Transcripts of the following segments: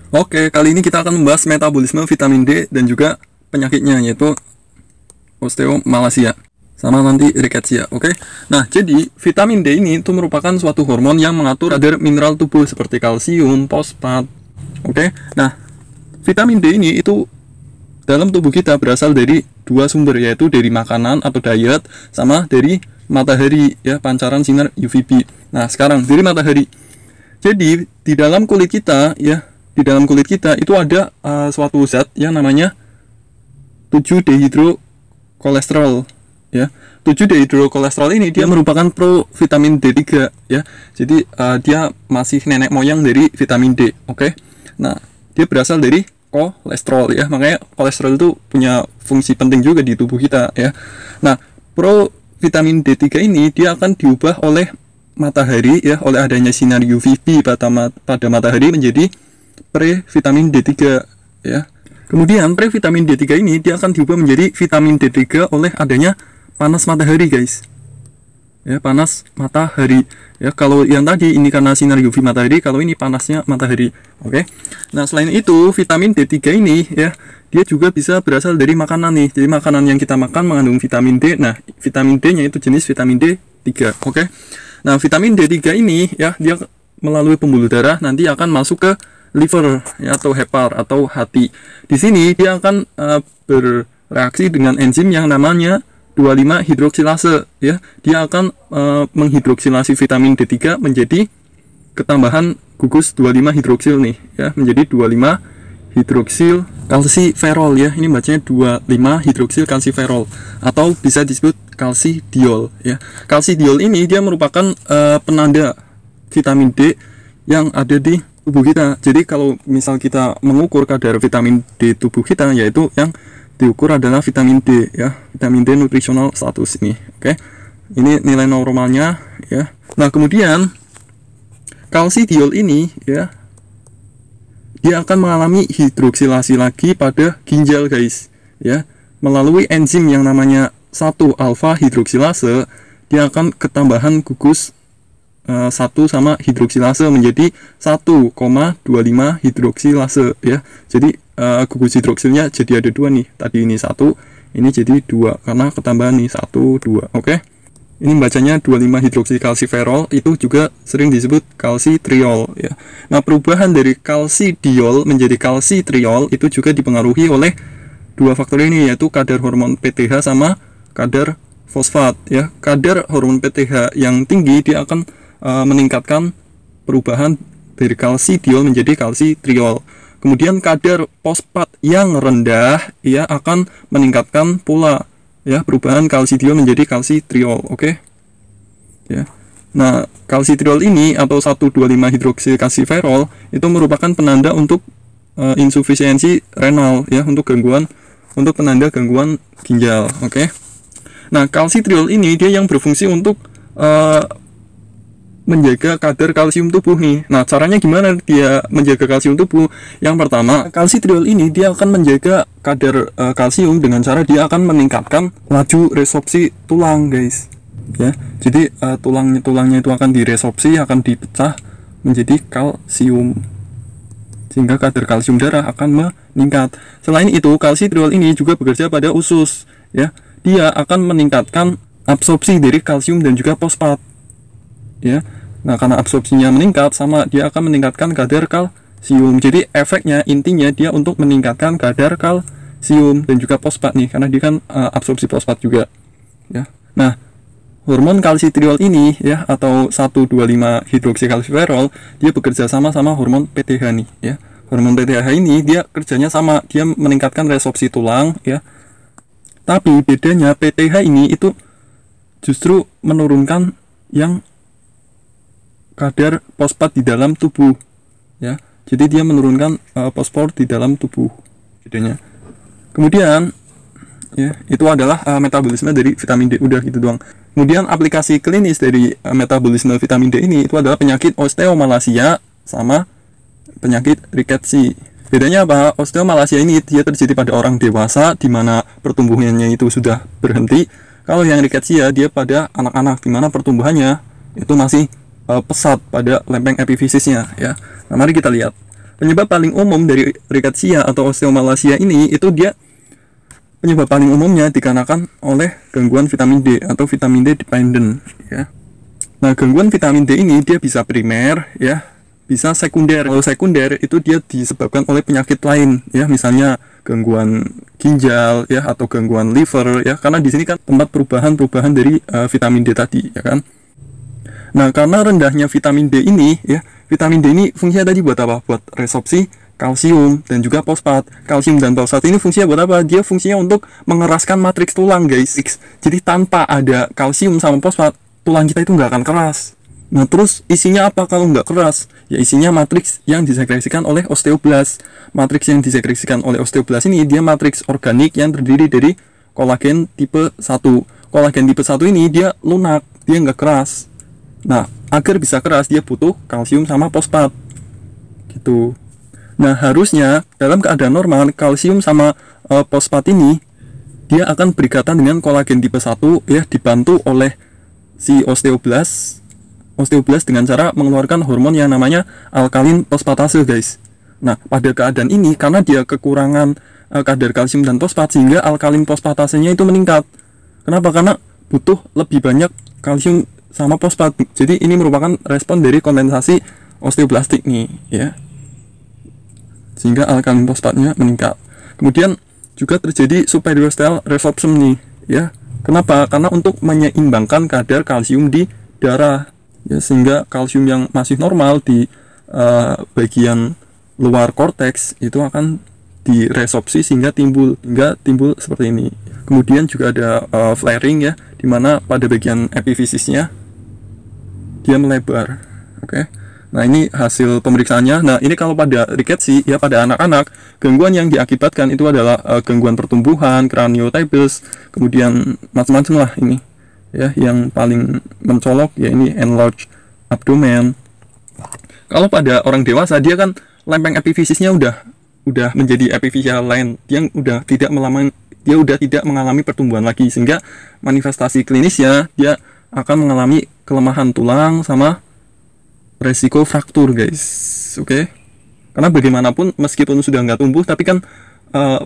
Oke, kali ini kita akan membahas metabolisme vitamin D dan juga penyakitnya, yaitu osteomalacia sama nanti rickettsia. Oke. Nah, jadi vitamin D ini itu merupakan suatu hormon yang mengatur kadar mineral tubuh seperti kalsium, fosfat. Oke. Nah, vitamin D ini itu dalam tubuh kita berasal dari dua sumber, yaitu dari makanan atau diet sama dari matahari, ya, pancaran sinar UVB. Nah, sekarang dari matahari. Jadi di dalam kulit kita, ya, di dalam kulit kita itu ada suatu zat yang namanya 7-dehidrokolesterol, ya. 7-dehidrokolesterol ini dia merupakan provitamin D3, ya. Jadi dia masih nenek moyang dari vitamin D. Oke. Nah, dia berasal dari kolesterol, ya. Makanya kolesterol itu punya fungsi penting juga di tubuh kita, ya. Nah, provitamin D3 ini dia akan diubah oleh matahari, ya, oleh adanya sinar UVB pada matahari menjadi previtamin D3, ya. Kemudian previtamin D3 ini dia akan diubah menjadi vitamin D3 oleh adanya panas matahari, guys. Ya, panas matahari. Ya, kalau yang tadi ini karena sinar UV matahari, kalau ini panasnya matahari. Oke. Nah, selain itu vitamin D3 ini, ya, dia juga bisa berasal dari makanan nih. Jadi makanan yang kita makan mengandung vitamin D. Nah, vitamin D-nya itu jenis vitamin D3. Oke. Nah, vitamin D3 ini, ya, dia melalui pembuluh darah nanti akan masuk ke liver, ya, atau hepar atau hati. Di sini dia akan bereaksi dengan enzim yang namanya 25 hidroksilase, ya. Dia akan menghidroksilasi vitamin D3 menjadi ketambahan gugus 25 hidroksil nih, ya, menjadi 25 hidroksil kalsiferol, ya. Ini bacanya 25 hidroksil kalsiferol atau bisa disebut kalsidiol, ya. Kalsidiol ini dia merupakan penanda vitamin D yang ada di tubuh kita. Jadi kalau misal kita mengukur kadar vitamin D tubuh kita, yaitu yang diukur adalah vitamin D, ya, vitamin D nutritional status ini. Oke. Ini nilai normalnya, ya. Nah, kemudian kalsidiol ini, ya, dia akan mengalami hidroksilasi lagi pada ginjal, guys, ya. Melalui enzim yang namanya 1-alfa hidroksilase, dia akan ketambahan gugus 1 sama hidroksilase menjadi 1,25 hidroksilase, ya. Jadi gugus hidroksilnya jadi ada 2 nih. Tadi ini 1, ini jadi 2 karena ketambahan nih 1, 2. Oke. Ini bacanya 25 hidroksikalsiferol, itu juga sering disebut kalsitriol, ya. Nah, perubahan dari kalsidiol menjadi kalsitriol itu juga dipengaruhi oleh dua faktor ini, yaitu kadar hormon PTH sama kadar fosfat, ya. Kadar hormon PTH yang tinggi dia akan meningkatkan perubahan dari kalsidiol menjadi kalsitriol. Kemudian kadar fosfat yang rendah, ya, akan meningkatkan pula, ya, perubahan kalsidiol menjadi kalsitriol. Oke. Ya. Nah, kalsitriol ini atau 1,25 hidroksilkalsiferol itu merupakan penanda untuk insufisiensi renal, ya, untuk penanda gangguan ginjal. Oke. Nah, kalsitriol ini dia yang berfungsi untuk menjaga kadar kalsium tubuh nih. Nah, caranya gimana dia menjaga kalsium tubuh? Yang pertama, kalsitriol ini dia akan menjaga kadar kalsium dengan cara dia akan meningkatkan laju resorpsi tulang, guys. Ya, jadi tulangnya itu akan diresorpsi, akan dipecah menjadi kalsium, sehingga kadar kalsium darah akan meningkat. Selain itu, kalsitriol ini juga bekerja pada usus, ya. Dia akan meningkatkan absorpsi dari kalsium dan juga fosfat, ya. Nah, karena absorpsinya meningkat sama dia akan meningkatkan kadar kalsium. Jadi efeknya intinya dia untuk meningkatkan kadar kalsium dan juga fosfat nih, karena dia kan absorpsi fosfat juga, ya. Nah, hormon kalsitriol ini, ya, atau 1,25 hidroksikalsiferol, dia bekerja sama hormon PTH nih, ya. Hormon PTH ini dia kerjanya sama, dia meningkatkan resorpsi tulang, ya. Tapi bedanya PTH ini itu justru menurunkan yang kadar fosfat di dalam tubuh, ya. Jadi dia menurunkan fosfor di dalam tubuh bedanya. Kemudian, ya, itu adalah metabolisme dari vitamin D. Udah gitu doang. Kemudian aplikasi klinis dari metabolisme vitamin D ini itu adalah penyakit osteomalacia sama penyakit rickettsia. Bedanya apa? Osteomalacia ini dia terjadi pada orang dewasa di mana pertumbuhannya itu sudah berhenti. Kalau yang rickettsia dia pada anak-anak di mana pertumbuhannya itu masih pesat pada lempeng epifisisnya, ya. Nah, mari kita lihat. penyebab paling umum dari rickettsia atau osteomalacia ini itu dia penyebab paling umumnya dikarenakan oleh gangguan vitamin D atau vitamin D dependent ya. Nah, gangguan vitamin D ini dia bisa primer ya, bisa sekunder. Kalau sekunder itu dia disebabkan oleh penyakit lain ya, misalnya gangguan ginjal ya atau gangguan liver ya, karena di sini kan tempat perubahan dari vitamin D tadi ya kan. Nah, karena rendahnya vitamin D ini ya, vitamin D ini fungsinya tadi buat apa? Buat resorpsi kalsium dan juga fosfat. Kalsium dan fosfat ini fungsinya buat apa? Dia fungsinya untuk mengeraskan matriks tulang, guys. Jadi tanpa ada kalsium sama fosfat, tulang kita itu nggak akan keras. Nah, terus isinya apa kalau nggak keras? Ya isinya matriks yang disekresikan oleh osteoblast. Matriks yang disekresikan oleh osteoblast ini dia matriks organik yang terdiri dari kolagen tipe 1. Kolagen tipe 1 ini dia lunak, dia nggak keras. Nah, agar bisa keras dia butuh kalsium sama fosfat gitu. Nah, harusnya dalam keadaan normal kalsium sama fosfat ini dia akan berikatan dengan kolagen tipe 1 ya, dibantu oleh si osteoblast dengan cara mengeluarkan hormon yang namanya alkalin fosfatase, guys. Nah, pada keadaan ini karena dia kekurangan kadar kalsium dan fosfat sehingga alkalin fosfatasenya itu meningkat. Kenapa? Karena butuh lebih banyak kalsium sama fosfat. Jadi ini merupakan respon dari kondensasi osteoblastik nih ya, sehingga alkalin fosfatnya meningkat. Kemudian juga terjadi superior cell resorption nih ya. Kenapa? Karena untuk menyeimbangkan kadar kalsium di darah ya, sehingga kalsium yang masih normal di bagian luar korteks itu akan diresorpsi sehingga timbul seperti ini. Kemudian juga ada flaring ya, dimana pada bagian epifisisnya dia melebar. Oke. Nah, ini hasil pemeriksaannya. Nah, ini kalau pada rickettsia ya, pada anak-anak, gangguan yang diakibatkan itu adalah gangguan pertumbuhan, craniotabes, kemudian macam-macam lah ini. Ya, yang paling mencolok ya ini enlarged abdomen. Kalau pada orang dewasa dia kan lempeng epifisisnya udah menjadi epifisial line, dia udah tidak mengalami pertumbuhan lagi, sehingga manifestasi klinisnya dia akan mengalami kelemahan tulang sama resiko fraktur, guys. Oke. Karena bagaimanapun meskipun sudah nggak tumbuh, tapi kan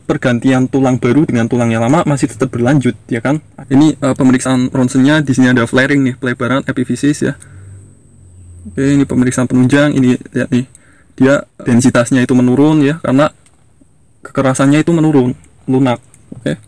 pergantian tulang baru dengan tulang yang lama masih tetap berlanjut, ya kan? Ini pemeriksaan ronsennya, di sini ada flaring nih, pelebaran epifisis ya. Oke, ini pemeriksaan penunjang, ini lihat nih, dia densitasnya itu menurun ya, karena kekerasannya itu menurun, lunak. Oke.